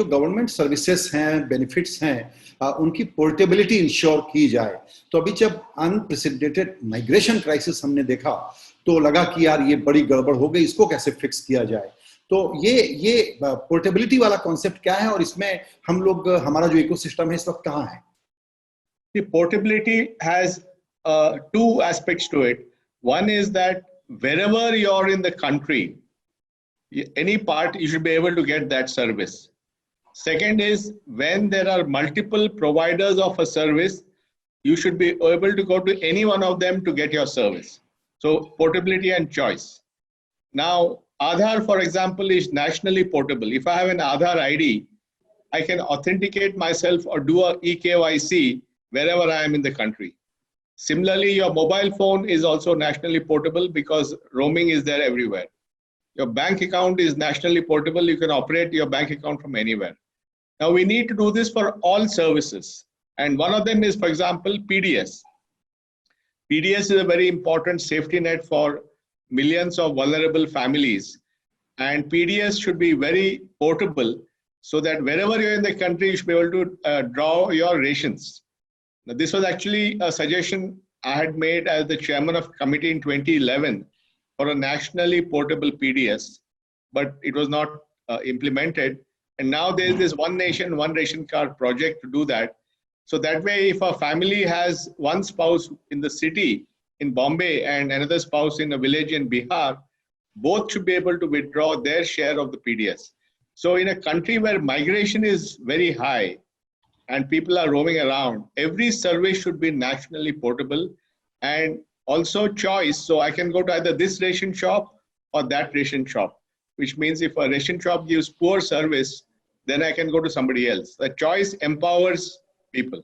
जो government services हैं, benefits हैं, उनकी पोर्टेबिलिटी इंश्योर की जाए। तो अभी जब अनप्रेसिडेंटेड माइग्रेशन क्राइसिस हमने देखा तो लगा कि यार ये बड़ी गड़बड़ हो गई, इसको कैसे फिक्स किया जाए। तो ये पोर्टेबिलिटी वाला कॉन्सेप्ट क्या है और इसमें हम लोग, हमारा जो इकोसिस्टम है इस वक्त कहाँ है? The portability has two aspects to it. One is that wherever you're in the country, any part, you should be able to get that service. Second is when there are multiple providers of a service, you should be able to go to any one of them to get your service. So portability and choice. Now, Aadhaar, for example, is nationally portable. If I have an Aadhaar ID, I can authenticate myself or do a eKYC wherever I am in the country. Similarly, your mobile phone is also nationally portable because roaming is there everywhere. Your bank account is nationally portable. You can operate your bank account from anywhere. Now, we need to do this for all services. And one of them is, for example, PDS. PDS is a very important safety net for millions of vulnerable families. And PDS should be very portable so that wherever you're in the country, you should be able to draw your rations. Now, this was actually a suggestion I had made as the chairman of committee in 2011 for a nationally portable PDS, but it was not implemented. And now there is this One Nation, One Ration Card project to do that. So that way, if a family has one spouse in the city in Bombay and another spouse in a village in Bihar, both should be able to withdraw their share of the PDS. So in a country where migration is very high and people are roaming around, every service should be nationally portable and also choice. So I can go to either this ration shop or that ration shop, which means if a ration shop gives poor service, then I can go to somebody else. The choice empowers people.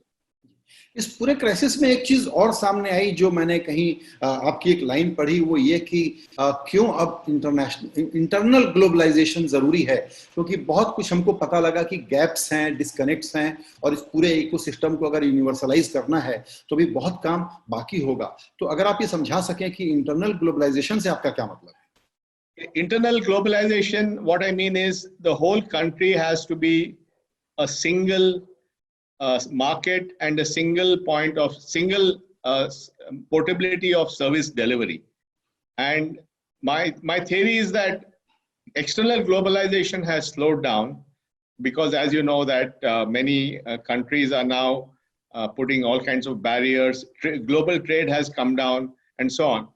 इस पूरे crisis में एक चीज और सामने आई जो मैंने कहीं आपकी एक लाइन पढ़ी, वो ये कि क्यों अब इंटरनल ग्लोबलाइजेशन जरूरी है, क्योंकि बहुत कुछ हमको पता लगा कि गैप्स हैं, डिस्कनेक्ट्स हैं और इस पूरे इकोसिस्टम को अगर यूनिवर्सलाइज करना है तो भी बहुत काम बाकी होगा। तो अगर आप ये समझा सकें कि इंटरनल ग्लोबलाइजेशन से आपका क्या मतलब है? Internal globalization, what I mean is the whole country has to be a single market and a single point of portability of service delivery. And my theory is that external globalization has slowed down because, as you know, that many countries are now putting all kinds of barriers. Global trade has come down and so on.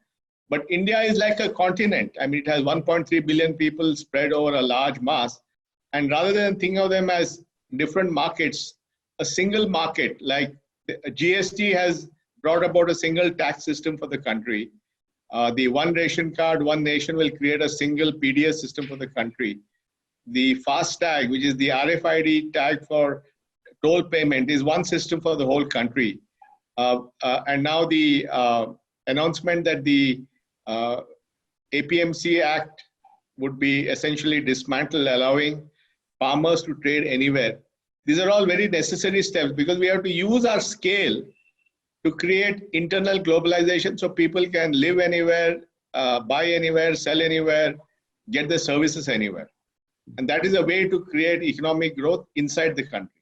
But India is like a continent. I mean, it has 1.3 billion people spread over a large mass. And rather than think of them as different markets, a single market like GST has brought about a single tax system for the country. The One Ration Card, One Nation will create a single PDS system for the country. The FASTag, which is the RFID tag for toll payment, is one system for the whole country. And now the announcement that the APMC Act would be essentially dismantled, allowing farmers to trade anywhere. These are all very necessary steps because we have to use our scale to create internal globalization so people can live anywhere, buy anywhere, sell anywhere, get the services anywhere. And that is a way to create economic growth inside the country.